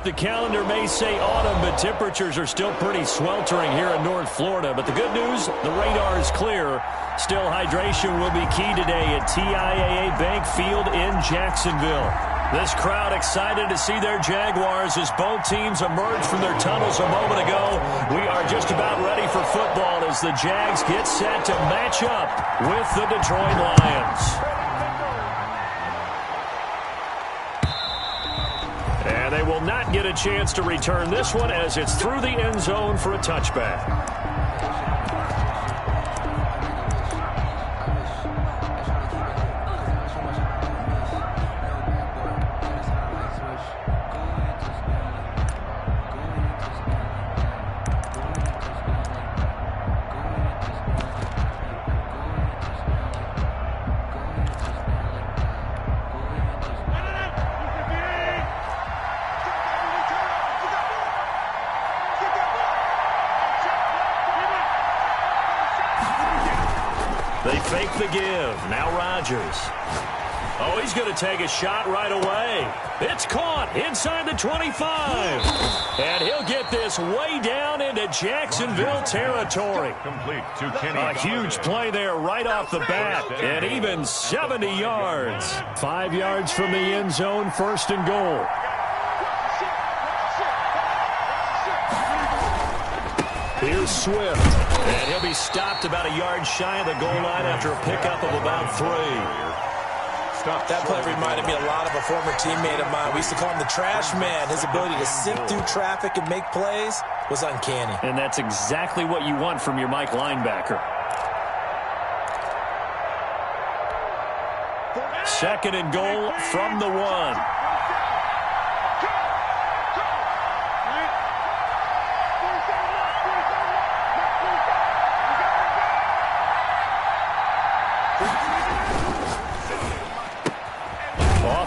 The calendar may say autumn, but temperatures are still pretty sweltering here in North Florida. But the good news, the radar is clear. Still, hydration will be key today at TIAA Bank Field in Jacksonville. This crowd excited to see their Jaguars as both teams emerge from their tunnels a moment ago. We are just about ready for football as the Jags get set to match up with the Detroit Lions. And they will not get a chance to return this one as it's through the end zone for a touchback. They fake the give. Now Rodgers. Oh, he's going to take a shot right away. It's caught inside the 25. And he'll get this way down into Jacksonville territory. Complete to Kenny. A huge play there right off the bat. And even 70 yards. 5 yards from the end zone, 1st and goal. Here's Swift. And he'll be stopped about a yard shy of the goal line after a pickup of about 3. That play reminded me a lot of a former teammate of mine. We used to call him the trash man. His ability to sift through traffic and make plays was uncanny. And that's exactly what you want from your Mike linebacker. 2nd and goal from the 1.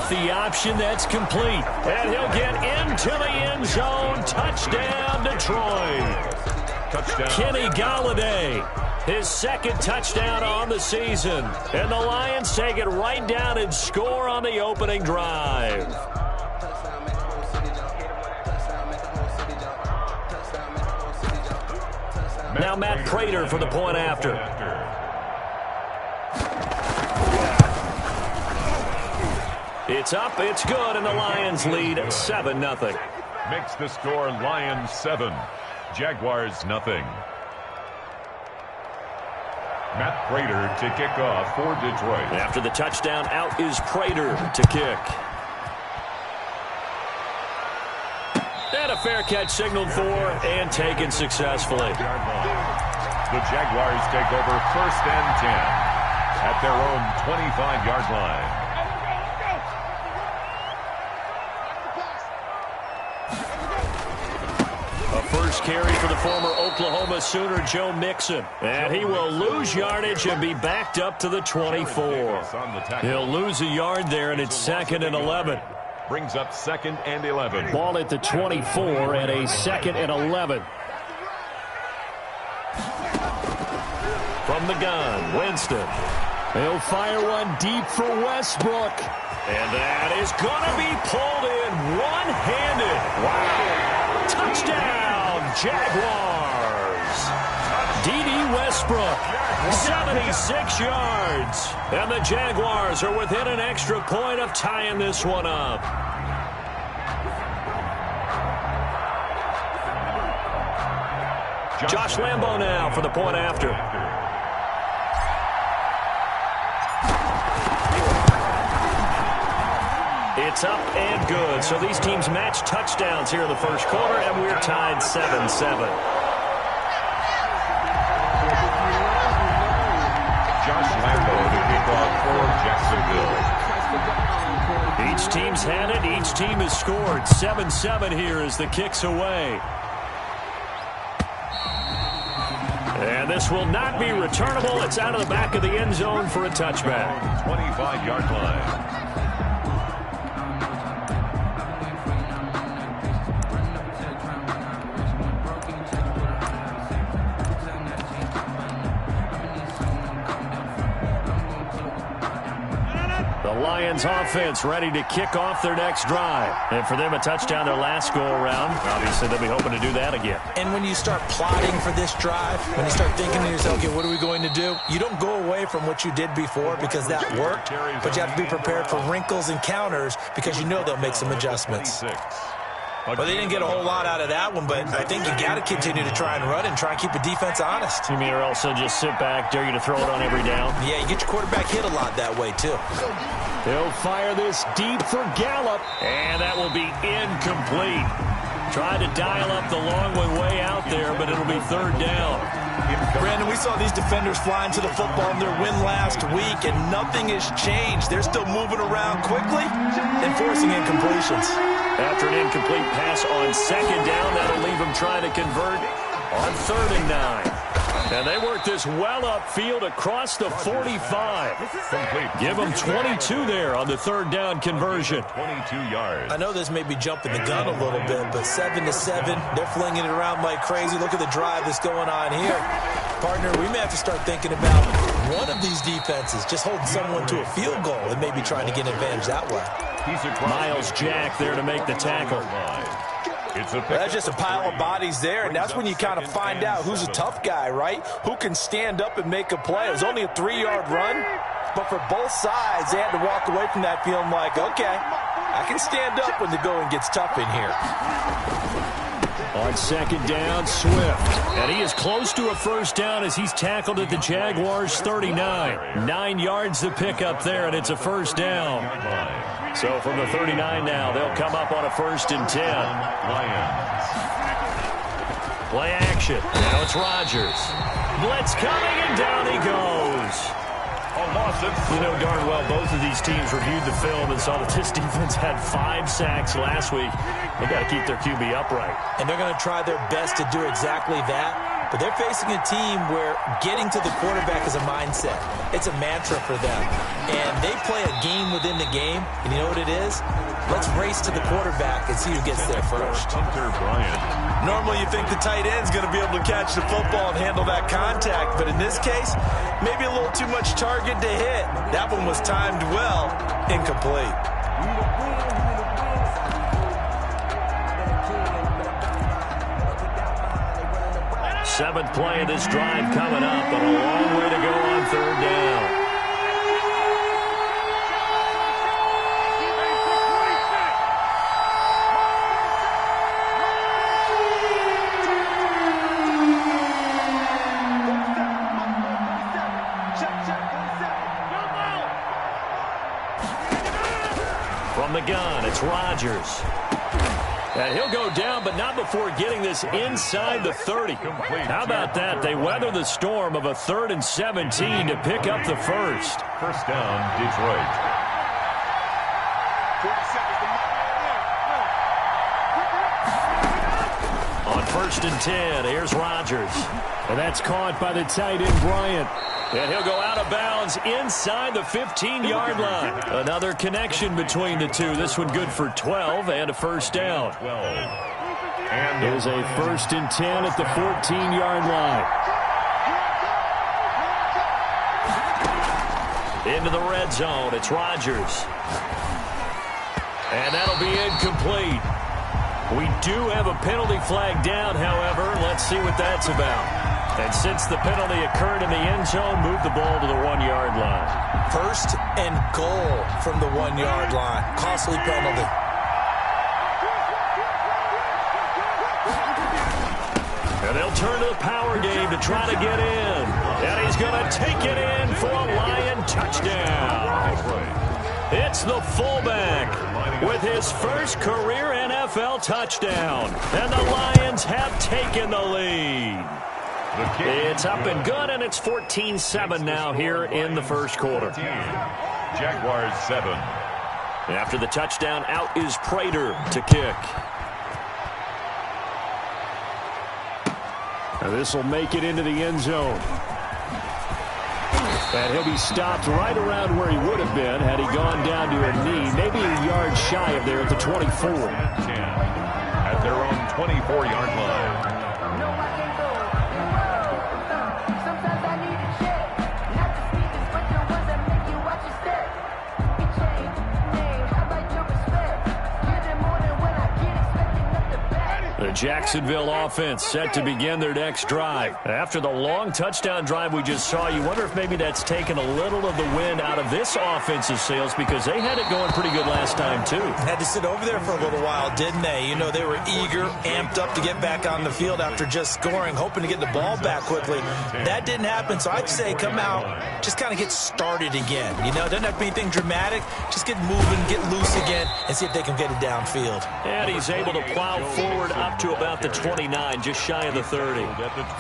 The option that's complete. And he'll get into the end zone. Touchdown, Detroit. Touchdown. Kenny Golladay, his 2nd touchdown on the season. And the Lions take it right down and score on the opening drive. Now Matt Prater for the point after. It's up, it's good, and the Lions lead 7-0. Makes the score Lions 7, Jaguars nothing. Matt Prater to kick off for Detroit. After the touchdown, out is Prater to kick. And a fair catch signaled for and taken successfully. The Jaguars take over 1st and 10 at their own 25-yard line. First carry for the former Oklahoma Sooner, Joe Mixon. And he will lose yardage and be backed up to the 24. He'll lose a yard there, and it's 2nd and 11. Brings up 2nd and 11. Ball at the 24 and a 2nd and 11. From the gun, Winston. He'll fire one deep for Westbrook. And that is going to be pulled in one-handed. Wow. Touchdown, Jaguars. D.D. Westbrook, 76 yards. And the Jaguars are within an extra point of tying this one up. Josh Lambo now for the point after. It's up and good. So these teams match touchdowns here in the first quarter, and we're tied 7-7. Josh Lambo to kick off for Jacksonville. Each team's had it. Each team has scored. 7-7 here as the kick's away. And this will not be returnable. It's out of the back of the end zone for a touchback. 25-yard line. Lions offense ready to kick off their next drive. And for them, a touchdown their last go-around. Obviously, they'll be hoping to do that again. And when you start plotting for this drive, when you start thinking to yourself, okay, what are we going to do? You don't go away from what you did before because that worked, but you have to be prepared for wrinkles and counters because you know they'll make some adjustments. Well, they didn't get a whole lot out of that one, but I think you got to continue to try and run and try and keep the defense honest. You mean or else they'll just sit back, dare you to throw it on every down? Yeah, you get your quarterback hit a lot that way, too. He'll fire this deep for Gallup, and that will be incomplete. Tried to dial up the long one way out there, but it'll be third down. Brandon, we saw these defenders flying to the football in their win last week, and nothing has changed. They're still moving around quickly and forcing incompletions. After an incomplete pass on second down, that'll leave them trying to convert on 3rd and 9. And they work this well upfield across the 45. Give them 22 there on the 3rd down conversion. 22 yards. I know this may be jumping the gun a little bit, but 7-7, they're flinging it around like crazy. Look at the drive that's going on here. Partner, we may have to start thinking about one of these defenses just holding someone to a field goal and maybe trying to get an advantage that way. Miles Jack there to make the tackle. That's just a pile of bodies there, and that's when you kind of find out who's a tough guy, right? Who can stand up and make a play. It was only a 3-yard run, but for both sides, they had to walk away from that feeling like, okay, I can stand up when the going gets tough in here. On second down, Swift. And he is close to a first down as he's tackled at the Jaguars' 39. 9 yards to pick up there, and it's a first down. So from the 39 now, they'll come up on a 1st and 10. Play action. Now it's Rodgers. Blitz coming, and down he goes. You know darn well both of these teams reviewed the film and saw that this defense had 5 sacks last week. They've got to keep their QB upright. And they're going to try their best to do exactly that. But they're facing a team where getting to the quarterback is a mindset. It's a mantra for them. And they play a game within the game. And you know what it is? Let's race to the quarterback and see who gets there first. Normally you think the tight end's going to be able to catch the football and handle that contact. But in this case, maybe a little too much target to hit. That one was timed well. Incomplete. Seventh play of this drive coming up, but a long way to go on 3rd down. From the gun, it's Rodgers. And he'll go down, but not before getting this inside the 30. How about that? They weather the storm of a 3rd and 17 to pick up the first. First down, Detroit. On 1st and 10, here's Rodgers. And that's caught by the tight end, Bryant. And he'll go out of bounds inside the 15-yard line. Another connection between the two. This one good for 12 and a first down. And there's a 1st and 10 at the 14-yard line. Into the red zone. It's Rodgers. And that'll be incomplete. We do have a penalty flag down, however. Let's see what that's about. And since the penalty occurred in the end zone, move the ball to the 1-yard line. 1st and goal from the 1-yard line. Costly penalty. And they'll turn to the power game to try to get in. And he's going to take it in for a Lion touchdown. It's the fullback with his first career NFL touchdown. And the Lions have taken the lead. It's up and good, and it's 14-7 now here in the first quarter. Jaguars 7. After the touchdown, out is Prater to kick. And this will make it into the end zone. And he'll be stopped right around where he would have been had he gone down to a knee, maybe a yard shy of there at the 24. At their own 24-yard line. The Jacksonville offense set to begin their next drive. After the long touchdown drive we just saw, you wonder if maybe that's taken a little of the wind out of this offense's sails because they had it going pretty good last time, too. Had to sit over there for a little while, didn't they? You know, they were eager, amped up to get back on the field after just scoring, hoping to get the ball back quickly. That didn't happen, so I'd say come out, just kind of get started again. You know, doesn't have to be anything dramatic. Just get moving, get loose again, and see if they can get it downfield. And he's able to plow forward up to about the 29, just shy of the 30.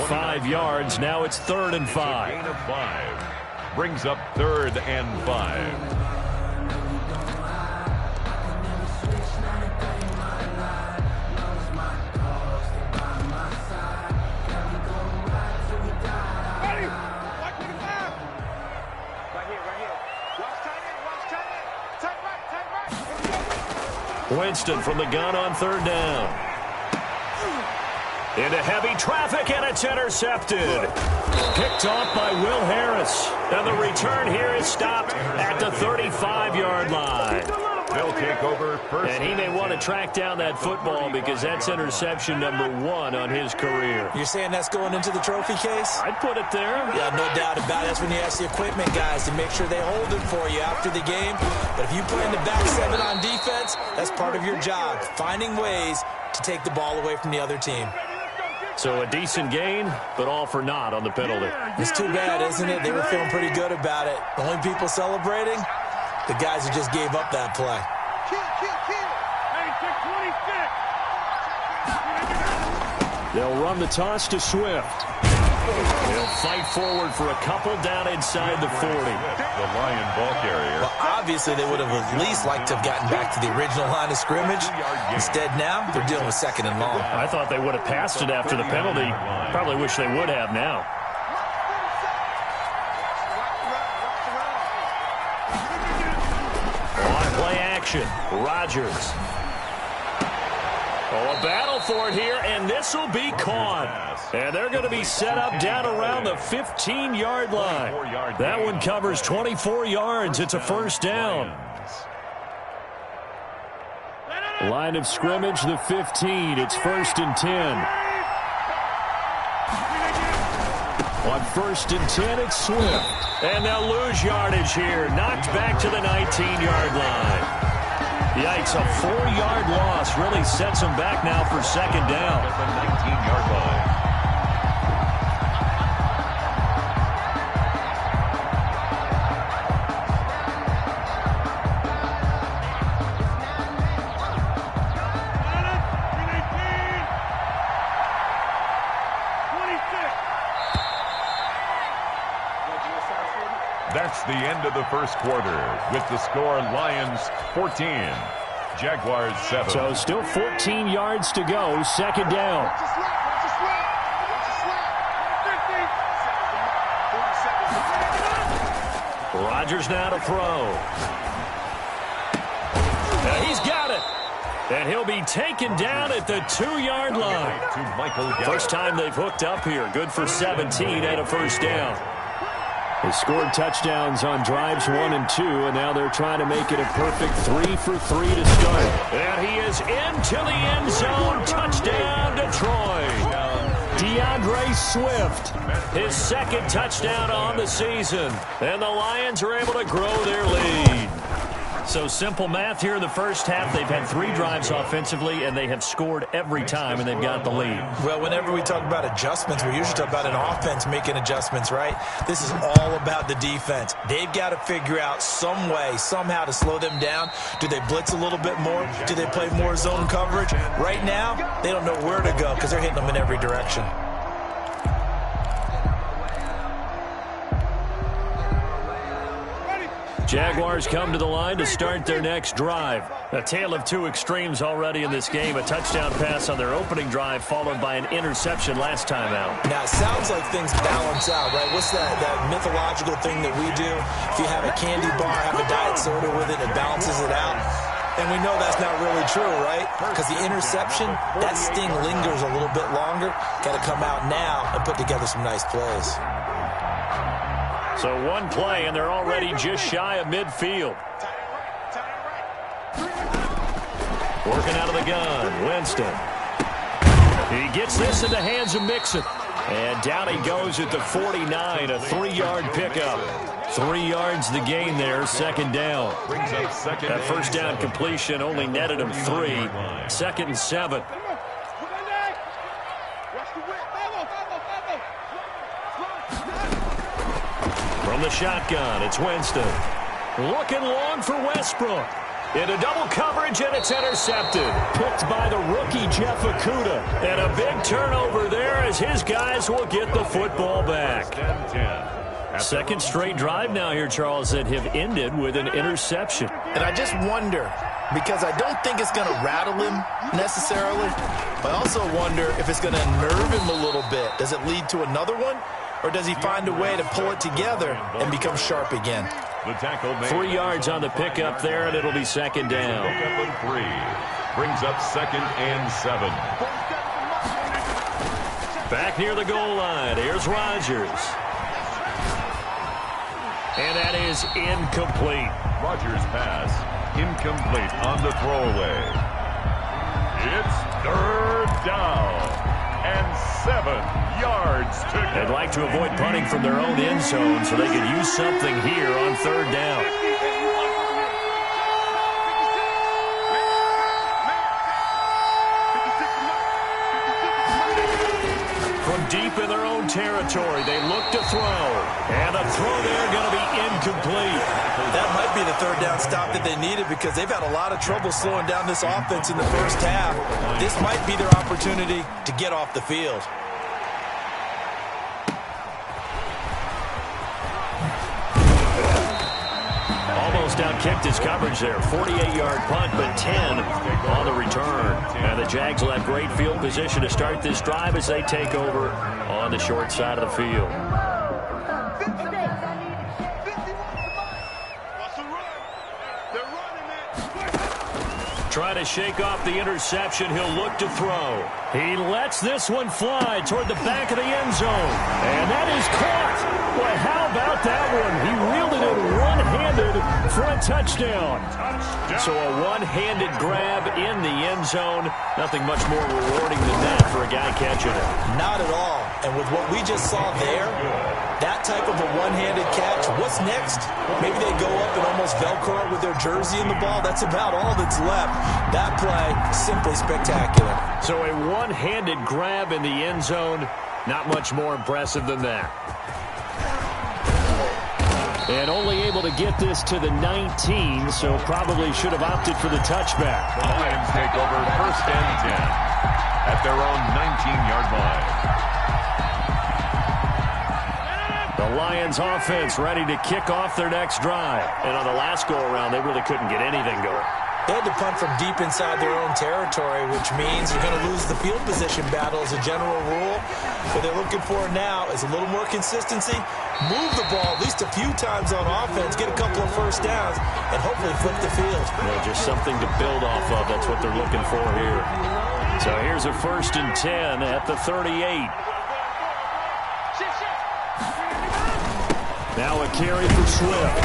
5 yards, now it's 3rd and 5. Gain of 5. Brings up 3rd and 5. Winston from the gun on 3rd down. Into heavy traffic, and it's intercepted. Picked off by Will Harris. And the return here is stopped at the 35-yard line. They'll take over first. And he may want to track down that football because that's interception number 1 on his career. You're saying that's going into the trophy case? I'd put it there. Yeah, no doubt about it. That's when you ask the equipment guys to make sure they hold it for you after the game. But if you play in the back 7 on defense, that's part of your job, finding ways to take the ball away from the other team. So a decent gain, but all for naught on the penalty. It's too bad, isn't it? They were feeling pretty good about it. The only people celebrating, the guys who just gave up that play. They'll run the toss to Swift. They'll fight forward for a couple down inside the 40. The Lion ball carrier. Well, obviously they would have at least liked to have gotten back to the original line of scrimmage. Instead now, they're dealing with 2nd and long. I thought they would have passed it after the penalty. Probably wish they would have now. On play action, Rodgers. Oh, a battle for it here, and this will be caught. And they're going to be set up down around the 15-yard line. That one covers 24 yards. It's a 1st down. Line of scrimmage, the 15. It's 1st and 10. On 1st and 10, it's Swift. And they'll lose yardage here. Knocked back to the 19-yard line. Yikes, a 4-yard loss really sets them back now for 2nd down. At the 19-yard line. That's the end of the 1st quarter with the score Lions 14, Jaguars 7. So still 14 yards to go, 2nd down. Rodgers now to throw. Now he's got it. And he'll be taken down at the 2-yard line. First time they've hooked up here. Good for 17 and a 1st down. They scored touchdowns on drives 1 and 2, and now they're trying to make it a perfect 3 for 3 to start. And he is into the end zone. Touchdown, Detroit. DeAndre Swift, his 2nd touchdown on the season. And the Lions are able to grow their lead. So simple math here in the 1st half. They've had 3 drives offensively, and they have scored every time, and they've got the lead. Well, whenever we talk about adjustments, we usually talk about an offense making adjustments, right? This is all about the defense. They've got to figure out some way, somehow to slow them down. Do they blitz a little bit more? Do they play more zone coverage? Right now, they don't know where to go because they're hitting them in every direction. Jaguars come to the line to start their next drive. A tale of 2 extremes already in this game. A touchdown pass on their opening drive followed by an interception last time out. Now, it sounds like things balance out, right? What's that mythological thing that we do? If you have a candy bar, have a diet soda with it, it balances it out. And we know that's not really true, right? Because the interception, that sting lingers a little bit longer. Got to come out now and put together some nice plays. So 1 play, and they're already just shy of midfield. Working out of the gun, Winston. He gets this in the hands of Mixon. And down he goes at the 49, a 3-yard pickup. 3 yards the gain there, second down. That first down completion only netted him 3. 2nd and 7. From the shotgun, it's Winston. Looking long for Westbrook. Into double coverage, and it's intercepted. Picked by the rookie, Jeff Okudah. And a big turnover there as his guys will get the football back. Second straight drive now here, Charles, that have ended with an interception. And I just wonder, because I don't think it's going to rattle him necessarily, but I also wonder if it's going to unnerve him a little bit. Does it lead to another one? Or does he find a way to pull it together and become sharp again? 3 yards on the pickup there, and it'll be second down. Pickup of 3. Brings up 2nd and 7. Back near the goal line. Here's Rodgers. And that is incomplete. Rodgers' pass incomplete on the throwaway. It's 3rd down and 7 yards to go. They'd like to avoid punting from their own end zone so they could use something here on 3rd down. From deep in their own territory, they look to throw. And a throw there going to be incomplete. That might be the 3rd down stop that they needed because they've had a lot of trouble slowing down this offense in the first half. This might be their opportunity to get off the field. Almost outkicked his coverage there. 48-yard punt, but 10 on the return. And the Jags will have great field position to start this drive as they take over on the short side of the field. Trying to shake off the interception. He'll look to throw. He lets this one fly toward the back of the end zone. And that is caught. Boy, how about that one? He reeled it in one-handed for a touchdown. So a one-handed grab in the end zone. Nothing much more rewarding than that for a guy catching it. Not at all. And with what we just saw there, that type of a one-handed catch, what's next? Maybe they go up and almost Velcro it with their jersey in the ball. That's about all that's left. That play, simply spectacular. So a one-handed grab in the end zone, not much more impressive than that. And only able to get this to the 19, so probably should have opted for the touchback. The Lions take over 1st and 10 at their own 19-yard line. The Lions offense ready to kick off their next drive. And on the last go-around, they really couldn't get anything going. They had to punt from deep inside their own territory, which means you're going to lose the field position battle as a general rule. What they're looking for now is a little more consistency, move the ball at least a few times on offense, get a couple of first downs, and hopefully flip the field. Just something to build off of. That's what they're looking for here. So here's a 1st and 10 at the 38. Now a carry for Swift.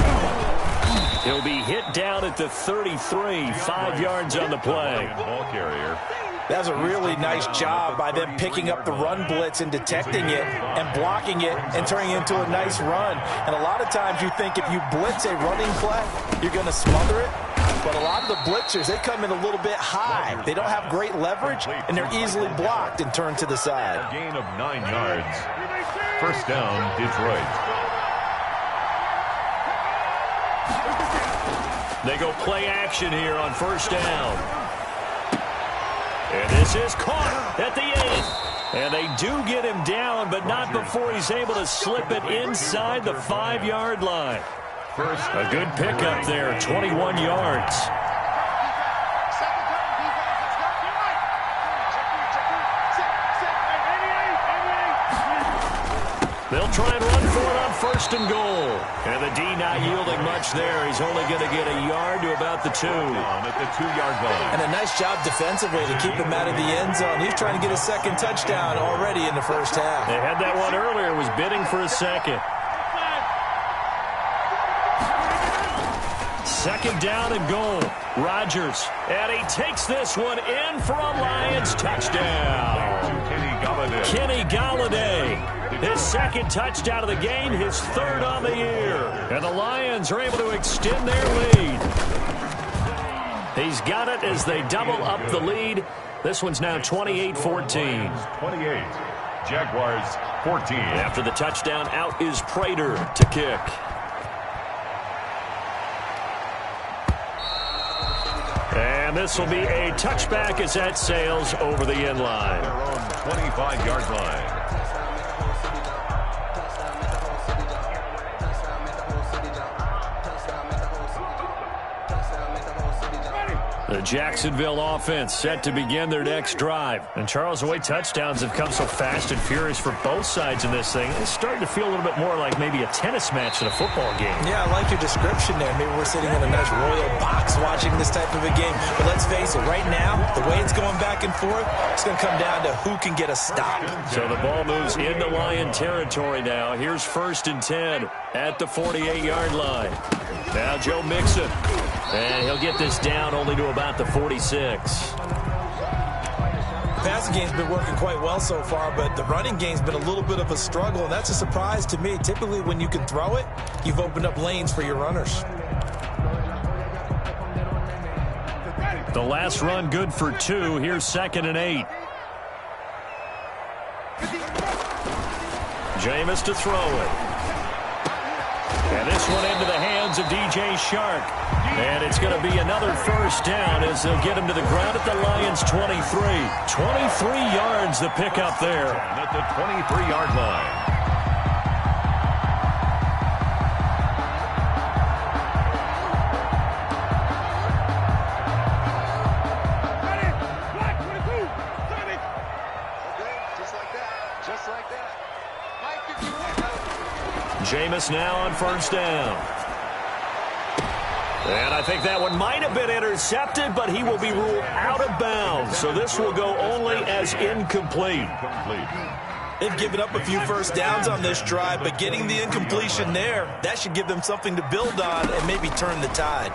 He'll be hit down at the 33, 5 yards on the play. Ball carrier. That was a really nice job by them picking up the run blitz and detecting it and blocking it and turning it into a nice run. And a lot of times you think if you blitz a running play, you're going to smother it. But a lot of the blitzers, they come in a little bit high. They don't have great leverage, and they're easily blocked and turned to the side. A gain of 9 yards. 1st down, Detroit. They go play action here on 1st down. And this is caught at the end. And they do get him down, but not before he's able to slip it inside the 5-yard line. A good pickup there, 21 yards. They'll try and run for it on 1st and goal. And the D not yielding much there. He's only going to get a yard to about the 2. At the 2-yard line. And a nice job defensively to keep him out of the end zone. He's trying to get a 2nd touchdown already in the first half. They had that one earlier, was bidding for a 2nd. 2nd down and goal. Rodgers. And he takes this one in for a Lions touchdown. Golladay. His second touchdown of the game, his third on the year. And the Lions are able to extend their lead. He's got it as they double up the lead. This one's now 28-14. 28. Jaguars 14. After the touchdown, out is Prater to kick. And this will be a touchback as that sails over the end line. Their own 25-yard line. The Jacksonville offense set to begin their next drive. And Charles, the way touchdowns have come so fast and furious for both sides in this thing, it's starting to feel a little bit more like maybe a tennis match than a football game. Yeah, I like your description there. Maybe we're sitting in a nice royal box watching this type of a game. But let's face it, right now, the way it's going back and forth, it's going to come down to who can get a stop. So the ball moves into Lion territory now. Here's 1st and 10 at the 48-yard line. Now Joe Mixon. And he'll get this down only to about the 46. Passing game's been working quite well so far, but the running game's been a little bit of a struggle, and that's a surprise to me. Typically, when you can throw it, you've opened up lanes for your runners. The last run good for 2. Here's 2nd and 8. Jameis to throw it. And this one into the hands of DJ Shark. And it's going to be another first down as they'll get him to the ground at the Lions' 23. 23 yards the pickup there. And at the 23-yard line. Jameis now on 1st down. And I think that one might have been intercepted, but he will be ruled out of bounds. So this will go only as incomplete. They've given up a few first downs on this drive, but getting the incompletion there, that should give them something to build on and maybe turn the tide.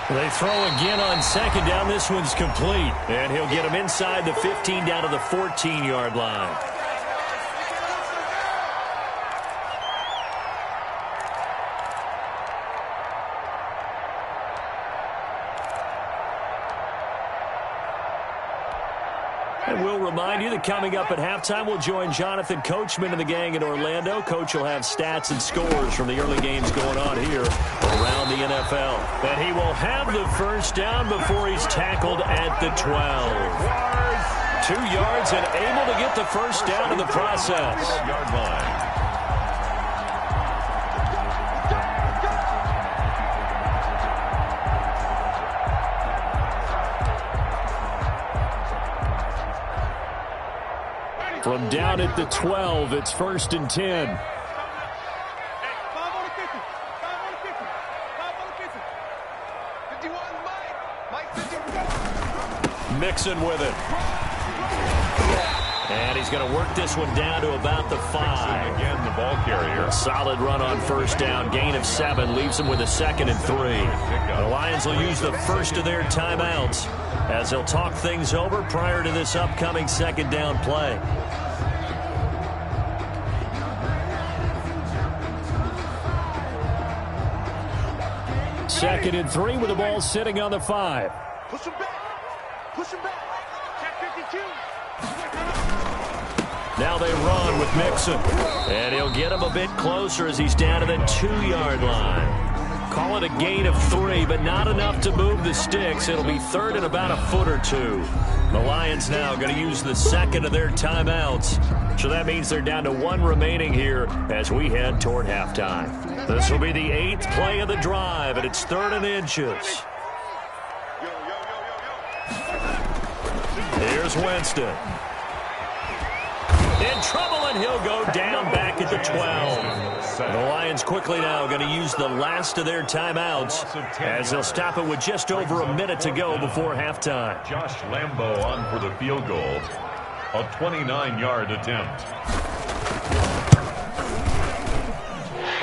They throw again on 2nd down. This one's complete. And he'll get him inside the 15 down to the 14-yard line. And we'll remind you that coming up at halftime, we'll join Jonathan Coachman and the gang in Orlando. Coach will have stats and scores from the early games going on here around the NFL. And he will have the first down before he's tackled at the 12. 2 yards and able to get the first down in the process. Yard line. From down at the 12, it's 1st and 10. Mixon with it. And he's going to work this one down to about the 5. Again, the ball carrier. Solid run on 1st down. Gain of 7 leaves him with a 2nd and 3. The Lions will use the first of their timeouts as they'll talk things over prior to this upcoming 2nd down play. Second and 3 with the ball sitting on the 5. Push him back. Push him back. Check 52. Now they run with Mixon. And he'll get him a bit closer as he's down to the 2-yard line. Call it a gain of 3, but not enough to move the sticks. It'll be 3rd and about a foot or 2. The Lions now going to use the 2nd of their timeouts. So that means they're down to 1 remaining here as we head toward halftime. This will be the 8th play of the drive, and it's 3rd and inches. Here's Winston. In trouble, and he'll go down back at the 12. The Lions quickly now going to use the last of their timeouts as they'll stop it with just over a minute to go before halftime. Josh Lambo on for the field goal. A 29-yard attempt.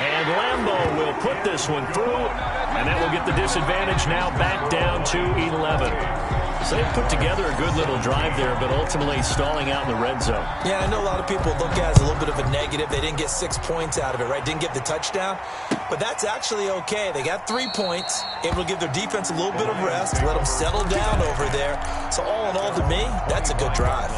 And Lambo will put this one through, and that will get the disadvantage now back down to 11. So they put together a good little drive there, but ultimately stalling out in the red zone. Yeah, I know a lot of people look at it as a little bit of a negative. They didn't get 6 points out of it, right? Didn't get the touchdown. But that's actually okay. They got 3 points, able to give their defense a little bit of rest, let them settle down over there. So all in all, to me, that's a good drive.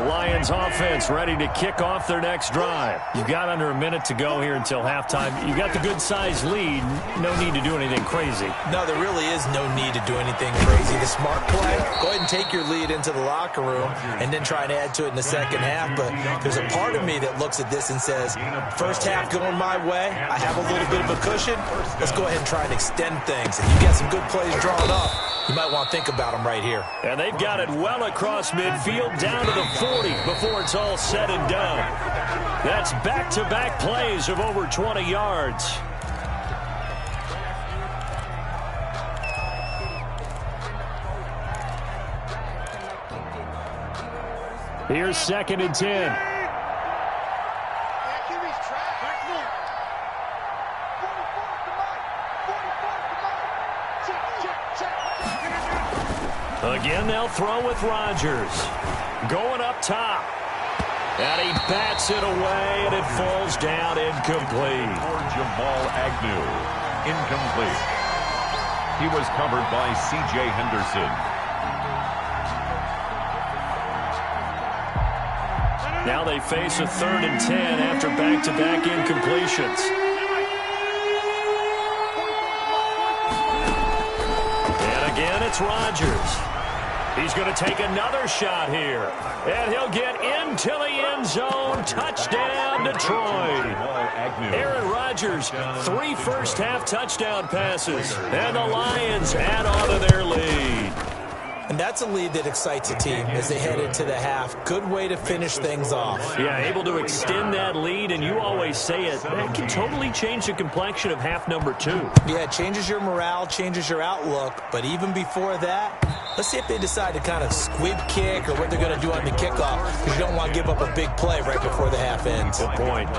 Lions offense ready to kick off their next drive. You've got under a minute to go here until halftime. You've got the good-sized lead. No need to do anything crazy. No, there really is no need to do anything crazy. The smart play, go ahead and take your lead into the locker room and then try and add to it in the second half. But there's a part of me that looks at this and says, first half going my way, I have a little bit of a cushion. Let's go ahead and try and extend things. If you got some good plays drawn up, you might want to think about them right here. And they've got it well across midfield down to the 40 before it's all said and done. That's back-to-back plays of over 20 yards. Here's 2nd and 10. Again, they'll throw with Rodgers. Going up top. And he bats it away, and it falls down incomplete. For Jamal Agnew. Incomplete. He was covered by C.J. Henderson. Now they face a 3rd and 10 after back-to-back incompletions. And again, it's Rodgers. He's going to take another shot here. And he'll get into the end zone. Touchdown, Detroit. Aaron Rodgers, 3 first-half touchdown passes. And the Lions add on to their lead. And that's a lead that excites a team as they head into the half. Good way to finish things off. Yeah, able to extend that lead, and you always say it, that can totally change the complexion of half number 2. Yeah, it changes your morale, changes your outlook. But even before that, let's see if they decide to kind of squib kick or what they're going to do on the kickoff, because you don't want to give up a big play right before the half ends. Good point.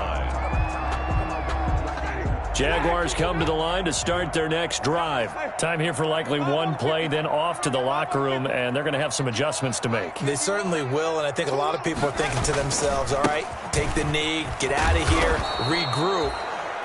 Jaguars come to the line to start their next drive. Time here for likely one play, then off to the locker room, and they're going to have some adjustments to make. They certainly will, and I think a lot of people are thinking to themselves, all right, take the knee, get out of here, regroup.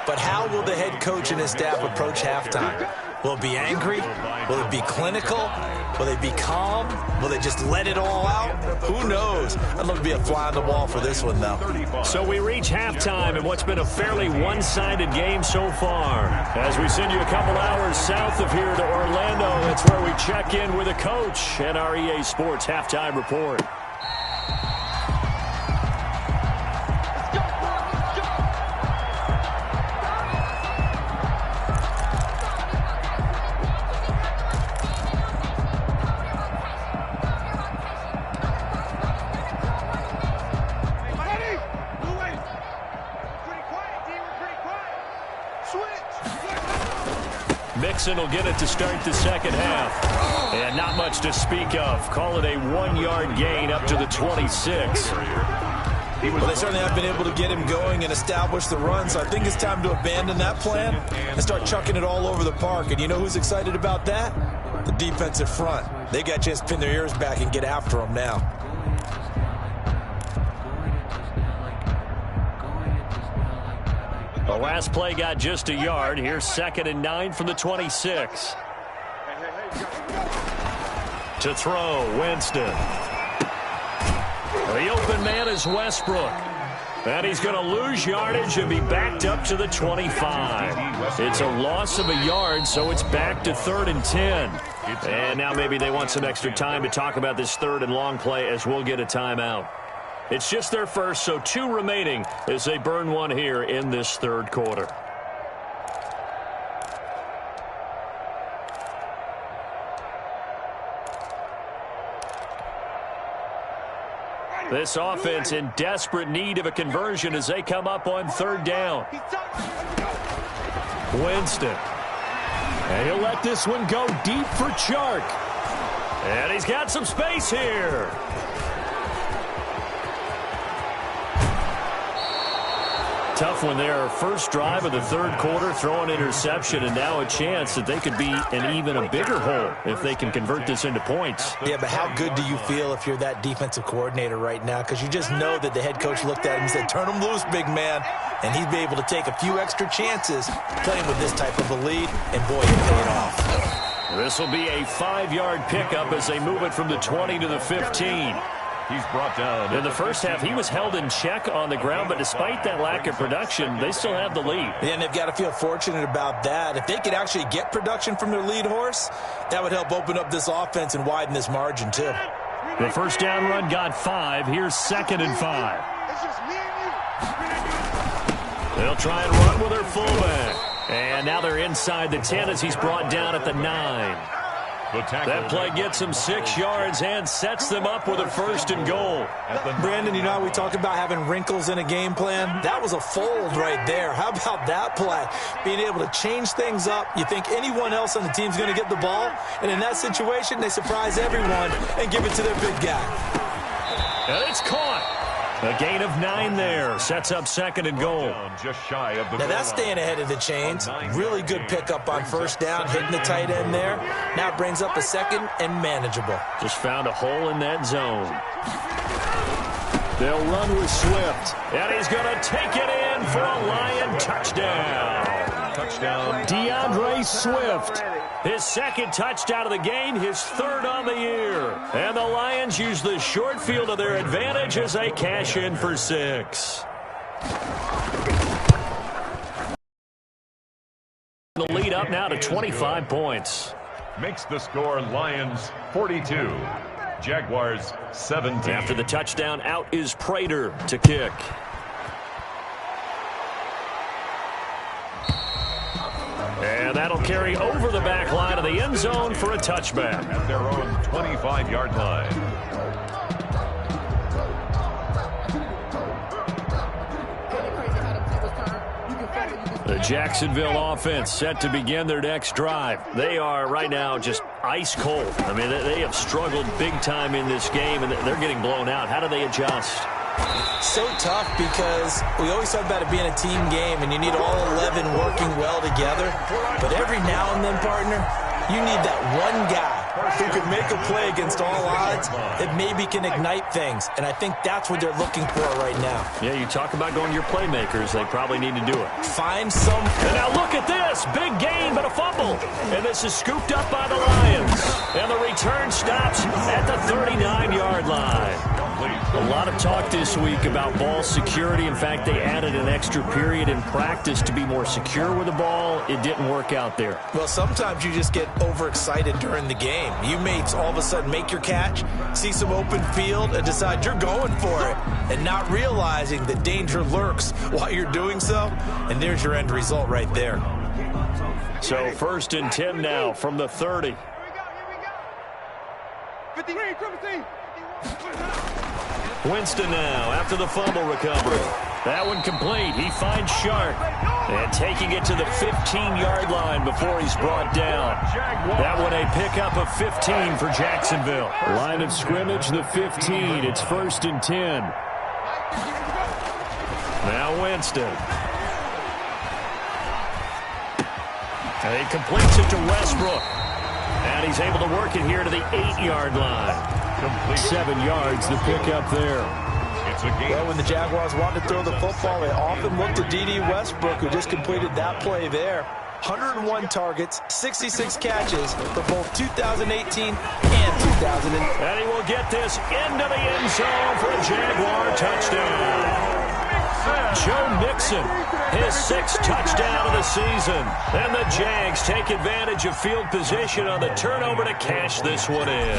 But how will the head coach and his staff approach halftime? Will it be angry? Will it be clinical? Will they be calm? Will they just let it all out? Who knows? I'd love to be a fly on the wall for this one, though. So we reach halftime in what's been a fairly one-sided game so far. As we send you a couple hours south of here to Orlando, it's where we check in with a coach and our EA Sports Halftime Report. Will get it to start the second half. And not much to speak of. Call it a 1-yard gain up to the 26. Well, they certainly have been able to get him going and establish the run, so I think it's time to abandon that plan and start chucking it all over the park. And you know who's excited about that? The defensive front. They got a chance to pin their ears back and get after him now. The last play got just a yard. Here's 2nd and 9 from the 26. To throw, Winston. The open man is Westbrook. And he's going to lose yardage and be backed up to the 25. It's a loss of a yard, so it's back to 3rd and 10. And now maybe they want some extra time to talk about this 3rd and long play as we'll get a timeout. It's just their first, so 2 remaining as they burn one here in this 3rd quarter. This offense in desperate need of a conversion as they come up on 3rd down. Winston. And he'll let this one go deep for Chark. And he's got some space here. tough one there. First drive of the third quarter, throwing interception, and now a chance that they could be in even a bigger hole if they can convert this into points. Yeah, but how good do you feel if you're that defensive coordinator right now? Because you just know that the head coach looked at him and said, turn him loose, big man. And he'd be able to take a few extra chances playing with this type of a lead, and boy, it paid off. This will be a 5-yard pickup as they move it from the 20 to the 15. He's brought down. In the first half, he was held in check on the ground, but despite that lack of production, they still have the lead. Yeah, and they've got to feel fortunate about that. If they could actually get production from their lead horse, that would help open up this offense and widen this margin, too. The first down run got 5. Here's 2nd and 5. It's just me and you. They'll try and run with their fullback. And now they're inside the 10 as he's brought down at the 9. That play gets them 6 yards and sets them up with a 1st and goal. Brandon, you know how we talk about having wrinkles in a game plan? That was a fold right there. How about that play? Being able to change things up. You think anyone else on the team's going to get the ball? And in that situation, they surprise everyone and give it to their big guy. And it's caught. A gain of 9 there. Sets up 2nd and goal. Just shy of the now that's staying ahead of the chains. Really good pickup on first down, hitting the tight end there. Now it brings up a 2nd and manageable. Just found a hole in that zone. They'll run with Swift. And he's going to take it in for a Lion touchdown. touchdown. DeAndre Swift. His 2nd touchdown of the game, his 3rd on the year. And the Lions use the short field to their advantage as they cash in for 6. The lead up now to 25 points. Makes the score Lions 42. Jaguars 17. After the touchdown, out is Prater to kick. And that'll carry over the back line of the end zone for a touchback. At their own 25-yard line. The Jacksonville offense set to begin their next drive. They are right now just ice cold. I mean, they have struggled big time in this game, and they're getting blown out. How do they adjust? So tough because we always talk about it being a team game, and you need all 11 working well together. But every now and then, partner, you need that one guy who can make a play against all odds that maybe can ignite things. And I think that's what they're looking for right now. Yeah, you talk about going to your playmakers. They probably need to do it. Find some. And now look at this. Big gain, but a fumble. And this is scooped up by the Lions. And the return stops at the 39-yard line. A lot of talk this week about ball security. In fact, they added an extra period in practice to be more secure with the ball. It didn't work out there. Well, sometimes you just get overexcited during the game. You may all of a sudden make your catch, see some open field, and decide you're going for it, and not realizing that danger lurks while you're doing so. And there's your end result right there. So 1st and 10 now from the 30. 53, 17. Winston now after the fumble recovery. That one complete. He finds Sharp. And taking it to the 15-yard line before he's brought down. That one a pickup of 15 for Jacksonville. Line of scrimmage, the 15. It's 1st and 10. Now Winston. And he completes it to Westbrook. And he's able to work it here to the 8-yard line. 7 yards, the pickup there. It's a game. Well, when the Jaguars want to throw the football, they often look to D.D. Westbrook, who just completed that play there. 101 targets, 66 catches for both 2018 and 2000. And he will get this into the end zone for a Jaguar touchdown. Joe Mixon, his 6th touchdown of the season. And the Jags take advantage of field position on the turnover to cash this one in.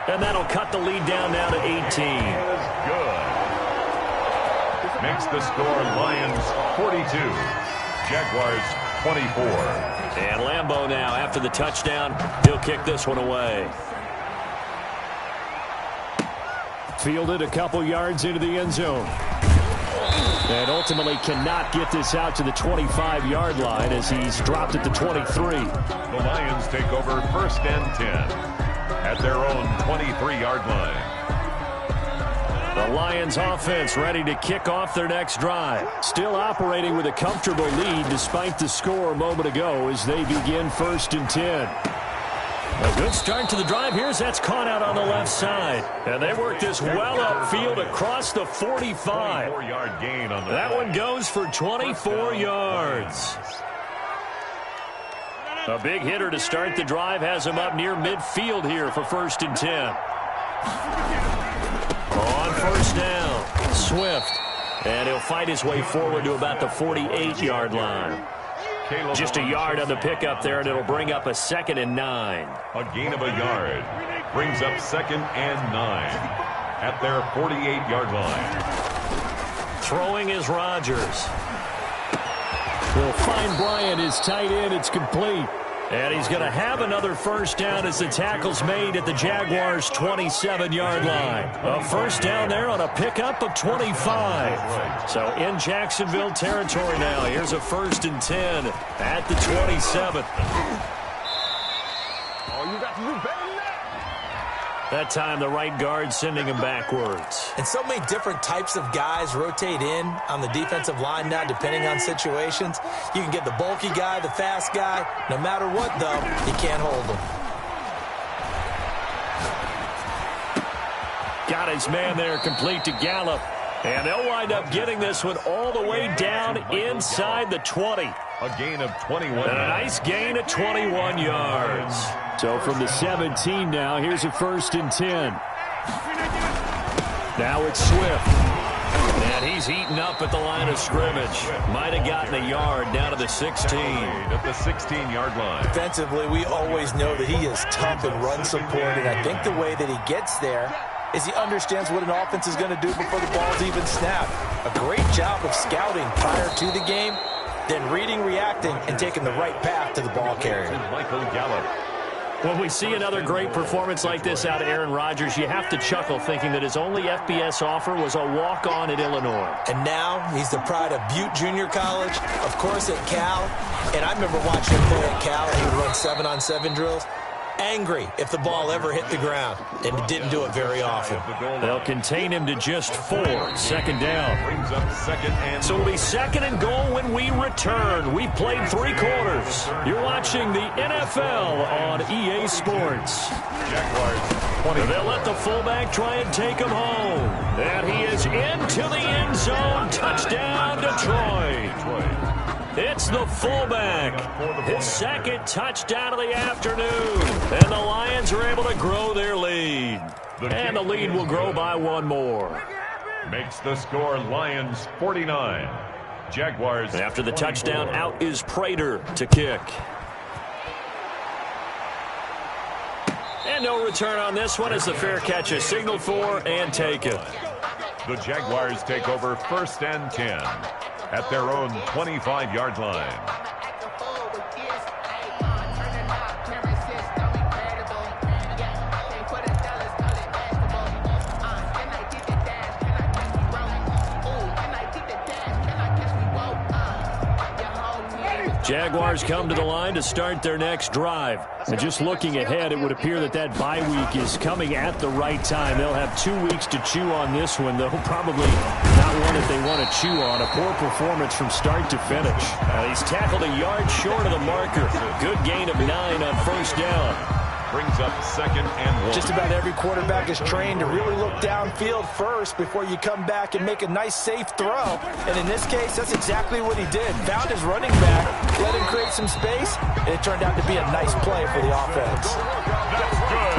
And that'll cut the lead down now to 18. Good. Makes the score Lions 42. Jaguars 24. And Lambeau now after the touchdown. He'll kick this one away. Fielded a couple yards into the end zone. And ultimately cannot get this out to the 25-yard line as he's dropped at the 23. The Lions take over 1st and 10 at their own 23-yard line. The Lions offense ready to kick off their next drive. Still operating with a comfortable lead despite the score a moment ago as they begin 1st and 10. A good start to the drive. That's caught out on the left side. And they work this well upfield across the 45. 24-yard gain on the that one goes for 24 yards. A big hitter to start the drive has him up near midfield here for 1st and 10. On 1st down, Swift. And he'll fight his way forward to about the 48-yard line. Just a yard on the pickup there, and it'll bring up a 2nd and 9. A gain of a yard brings up 2nd and 9 at their 48-yard line. Throwing is Rodgers. They'll find Bryant, his tight end. It's complete. And he's going to have another 1st down as the tackle's made at the Jaguars' 27-yard line. A 1st down there on a pickup of 25. So in Jacksonville territory now. Here's a 1st and 10 at the 27. Oh, you got to do better than that. That time the right guard sending him backwards. And so many different types of guys rotate in on the defensive line now depending on situations. You can get the bulky guy, the fast guy. No matter what, though, you can't hold him. Got his man there complete to Gallup. And they'll wind up getting this one all the way down inside the 20. A gain of 21. And a nice gain of 21 yards. So from the 17 now, here's a 1st and 10. Now it's Swift. And he's eaten up at the line of scrimmage. Might have gotten a yard down to the 16. At the 16-yard line. Defensively, we always know that he is tough in run support, and I think the way that he gets there is he understands what an offense is going to do before the ball's even snapped. A great job of scouting prior to the game, then reading, reacting, and taking the right path to the ball carrier. Michael Gallup. When we see another great performance like this out of Aaron Rodgers, you have to chuckle thinking that his only FBS offer was a walk-on at Illinois. And now he's the pride of Butte Junior College, of course at Cal. And I remember watching him play at Cal, and he would run 7-on-7 drills. Angry if the ball ever hit the ground, and it didn't do it very often. They'll contain him to just 4. 2nd down. Brings up 2nd and So it'll be 2nd and goal when we return. We played 3 quarters. You're watching the NFL on EA Sports. Jaguars 20. They'll let the fullback try and take him home. And he is into the end zone. Touchdown, Detroit. It's the fullback. His 2nd touchdown of the afternoon. And the Lions are able to grow their lead. And the lead will grow by 1 more. Makes the score Lions 49. Jaguars. And after the touchdown, out is Prater to kick. And no return on this one as the fair catch is signaled for and taken. The Jaguars take over 1st and 10 at their own 25-yard line. Jaguars come to the line to start their next drive. And just looking ahead, it would appear that that bye week is coming at the right time. They'll have 2 weeks to chew on this one, though probably not one that they want to chew on. A poor performance from start to finish. He's tackled a yard short of the marker. Good gain of 9 on 1st down. Brings up 2nd and 1. Just about every quarterback is trained to really look downfield first before you come back and make a nice, safe throw. And in this case, that's exactly what he did. Found his running back, let him create some space, and it turned out to be a nice play for the offense.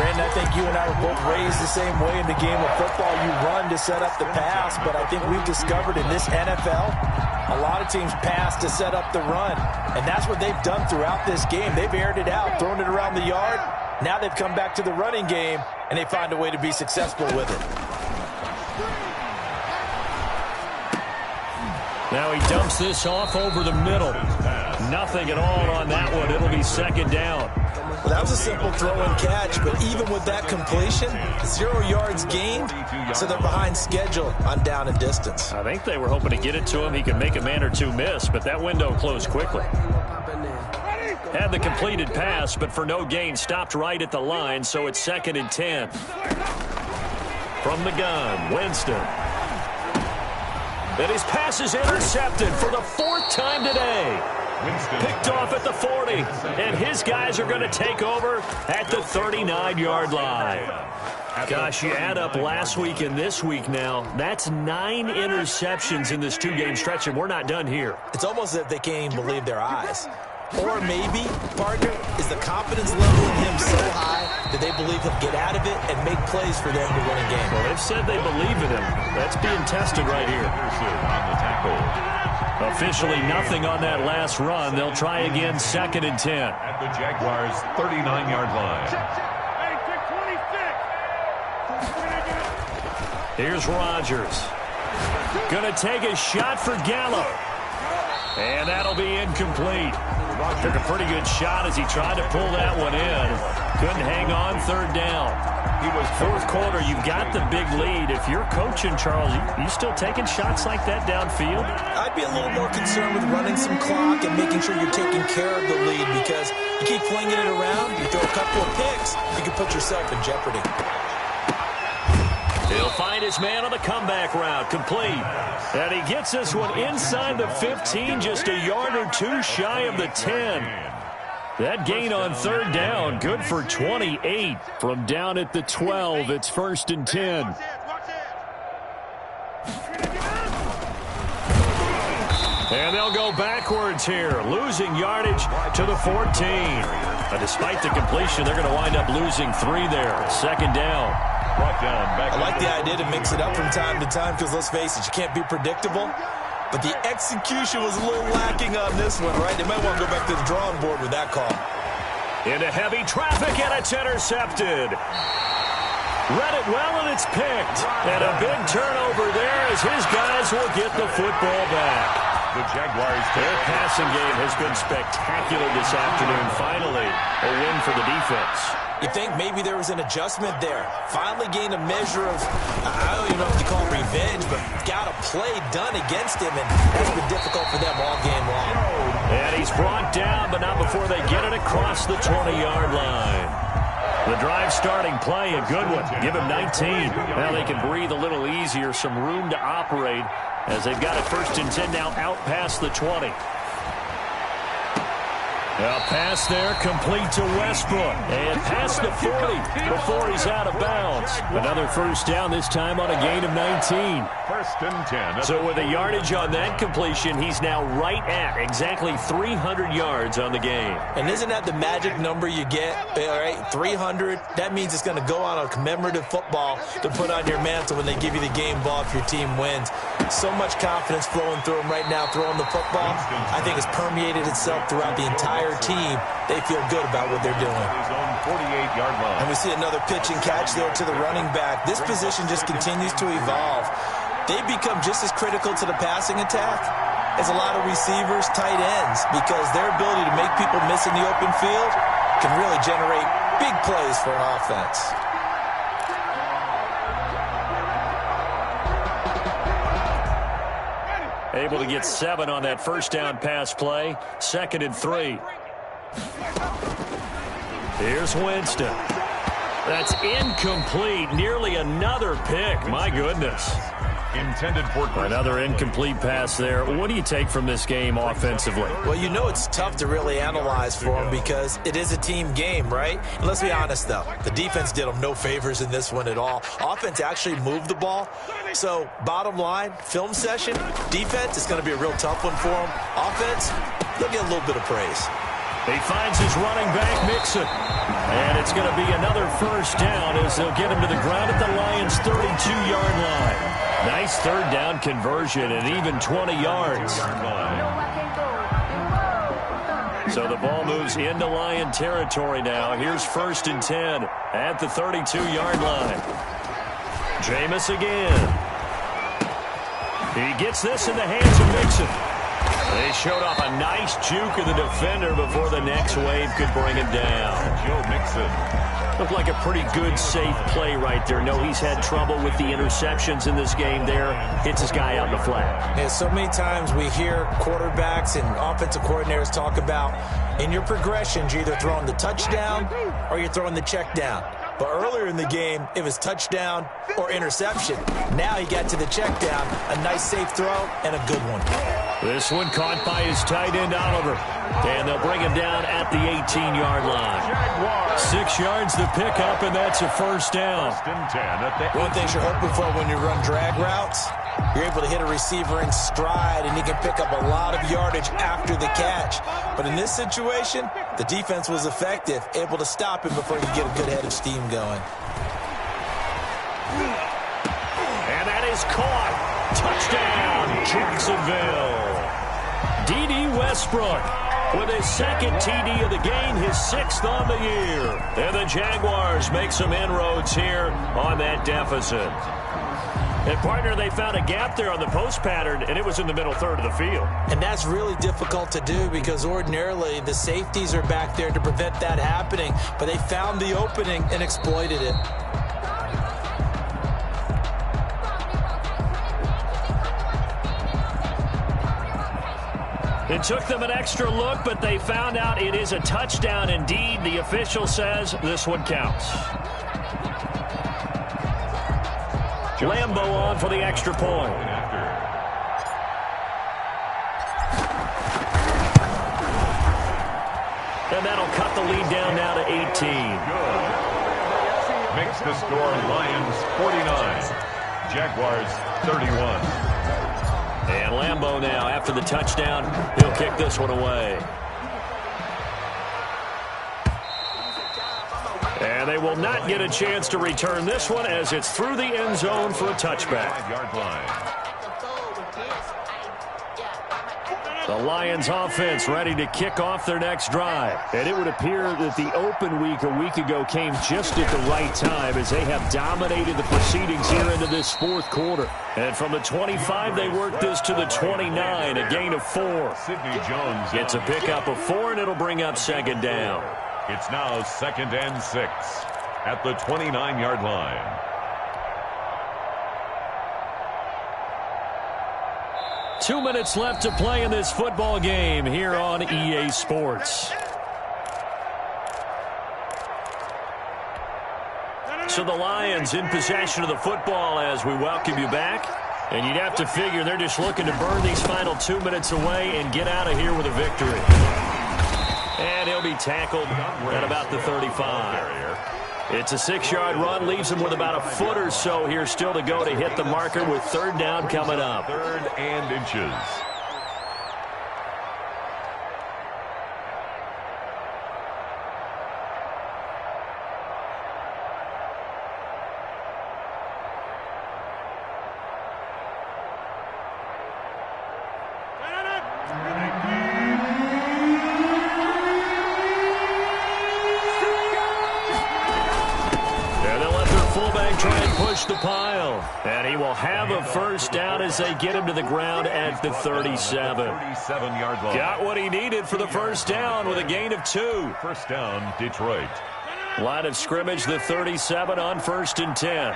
Brandon, I think you and I were both raised the same way in the game of football. You run to set up the pass, but I think we've discovered in this NFL, a lot of teams pass to set up the run. And that's what they've done throughout this game. They've aired it out, thrown it around the yard. Now they've come back to the running game, and they find a way to be successful with it. Now he dumps this off over the middle. Nothing at all on that one. It'll be 2nd down. Well, that was a simple throw and catch, but even with that completion, 0 yards gained, so they're behind schedule on down and distance. I think they were hoping to get it to him. He could make a man or two miss, but that window closed quickly. Had the completed pass, but for no gain, stopped right at the line, so it's 2nd and 10. From the gun, Winston. And his pass is intercepted for the 4th time today. Picked off at the 40, and his guys are going to take over at the 39-yard line. Gosh, you add up last week and this week now, that's 9 interceptions in this 2-game stretch, and we're not done here. It's almost as if they can't even believe their eyes. Or maybe, partner, is the confidence level in him so high that they believe he'll get out of it and make plays for them to win a game. Well, they've said they believe in him. That's being tested right here. On the tackle. Officially nothing on that last run. They'll try again, 2nd and 10. At the Jaguars' 39-yard line. Here's Rodgers. Gonna take a shot for Gallup. And that'll be incomplete. Took a pretty good shot as he tried to pull that one in. Couldn't hang on, 3rd down. He was 4th quarter. You've got the big lead. If you're coaching, Charles, you still taking shots like that downfield? I'd be a little more concerned with running some clock and making sure you're taking care of the lead, because you keep flinging it around, you throw a couple of picks, you can put yourself in jeopardy. He'll find his man on the comeback route, complete. And he gets this one inside the 15, just a yard or 2 shy of the 10. That gain on 3rd down, good for 28. From down at the 12, it's 1st and 10. And they'll go backwards here, losing yardage to the 14. Despite the completion, they're going to wind up losing 3 there. 2nd down. Brought down back. I like the idea to mix it up from time to time because, let's face it, you can't be predictable. But the execution was a little lacking on this one, right? They might want to go back to the drawing board with that call. Into heavy traffic, and it's intercepted. Read it well, and it's picked. And a big turnover there as his guys will get the football back. The Jaguars, their passing game has been spectacular this afternoon. Finally, a win for the defense. You think maybe there was an adjustment there. Finally gained a measure of, I don't even know if you call it revenge, but got a play done against him, and that's been difficult for them all game long. And he's brought down, but not before they get it across the 20-yard line. The drive starting play, a good one. Give him 19. Now they can breathe a little easier, some room to operate as they've got it 1st and 10 now out past the 20. A pass there, complete to Westbrook. And past the 40 before he's out of bounds. Another 1st down, this time on a gain of 19. 1st and 10. So with a yardage on that completion, he's now right at exactly 300 yards on the game. And isn't that the magic number you get? All right, 300. That means it's going to go on a commemorative football to put on your mantle when they give you the game ball if your team wins. So much confidence flowing through him right now, throwing the football. I think it's permeated itself throughout the entire team. They feel good about what they're doing. His own 48-yard line. And we see another pitch and catch there to the running back. This position just continues to evolve. They become just as critical to the passing attack as a lot of receivers, tight ends, because their ability to make people miss in the open field can really generate big plays for an offense. Able to get 7 on that 1st down pass play. 2nd and 3. Here's Winston. That's incomplete. Nearly another pick. My goodness. Intended for another incomplete pass there. What do you take from this game offensively? Well, you know it's tough to really analyze for them because it is a team game, right? And let's be honest, though. The defense did them no favors in this one at all. Offense actually moved the ball. So, bottom line, film session, defense is going to be a real tough one for them. Offense, they'll get a little bit of praise. He finds his running back, Mixon. And it's going to be another 1st down as they'll get him to the ground at the Lions' 32-yard line. Nice 3rd down conversion and even 20 yards. So the ball moves into Lion territory now. Here's 1st and 10 at the 32-yard line. Jameis again. He gets this in the hands of Mixon. They showed off a nice juke of the defender before the next wave could bring him down. Joe Mixon. Looked like a pretty good, safe play right there. No, he's had trouble with the interceptions in this game there. Hits his guy out in the flat. Yeah, so many times we hear quarterbacks and offensive coordinators talk about in your progressions, you're either throwing the touchdown or you're throwing the check down. But earlier in the game, it was touchdown or interception. Now he got to the check down, a nice safe throw, and a good one. This one caught by his tight end, Oliver. And they'll bring him down at the 18-yard line. 6 yards to pick up, and that's a first down. One thing you're hoping for when you run drag routes, you're able to hit a receiver in stride, and he can pick up a lot of yardage after the catch. But in this situation, the defense was effective, able to stop him before he could get a good head of steam going. And that is caught. Touchdown, Jacksonville. D.D. Westbrook with his second TD of the game, his 6th on the year. And the Jaguars make some inroads here on that deficit. And, partner, they found a gap there on the post pattern, and it was in the middle third of the field. And that's really difficult to do because ordinarily the safeties are back there to prevent that happening. But they found the opening and exploited it. It took them an extra look, but they found out it is a touchdown indeed. The official says this one counts. Lambeau on for the extra point. And that'll cut the lead down now to 18. Makes the score Lions 49, Jaguars 31. And Lambeau now, after the touchdown, he'll kick this one away. And they will not get a chance to return this one as it's through the end zone for a touchback. 5-yard line. The Lions offense ready to kick off their next drive. And it would appear that the open week a week ago came just at the right time as they have dominated the proceedings here into this 4th quarter. And from the 25, they worked this to the 29, a gain of 4. Sidney Jones Gets a pickup of 4, and it'll bring up 2nd down. It's now 2nd and 6 at the 29-yard line. 2 minutes left to play in this football game here on EA Sports. So the Lions in possession of the football as we welcome you back. And you'd have to figure they're just looking to burn these final 2 minutes away and get out of here with a victory. And he'll be tackled at about the 35. It's a 6-yard run, leaves him with about a foot or so here still to go to hit the marker with 3rd down coming up. 3rd and inches. The pile, and he will have a first down as they get him to the ground at the 37. 37-yard line. Got what he needed for the first down with a gain of 2. First down, Detroit. Line of scrimmage, the 37 on 1st and 10.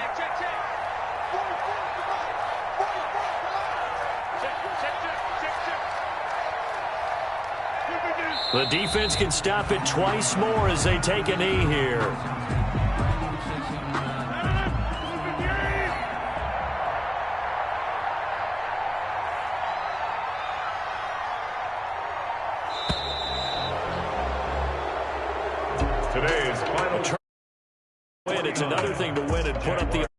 The defense can stop it twice more as they take a knee here. Today's final win. It's another thing to win and put up the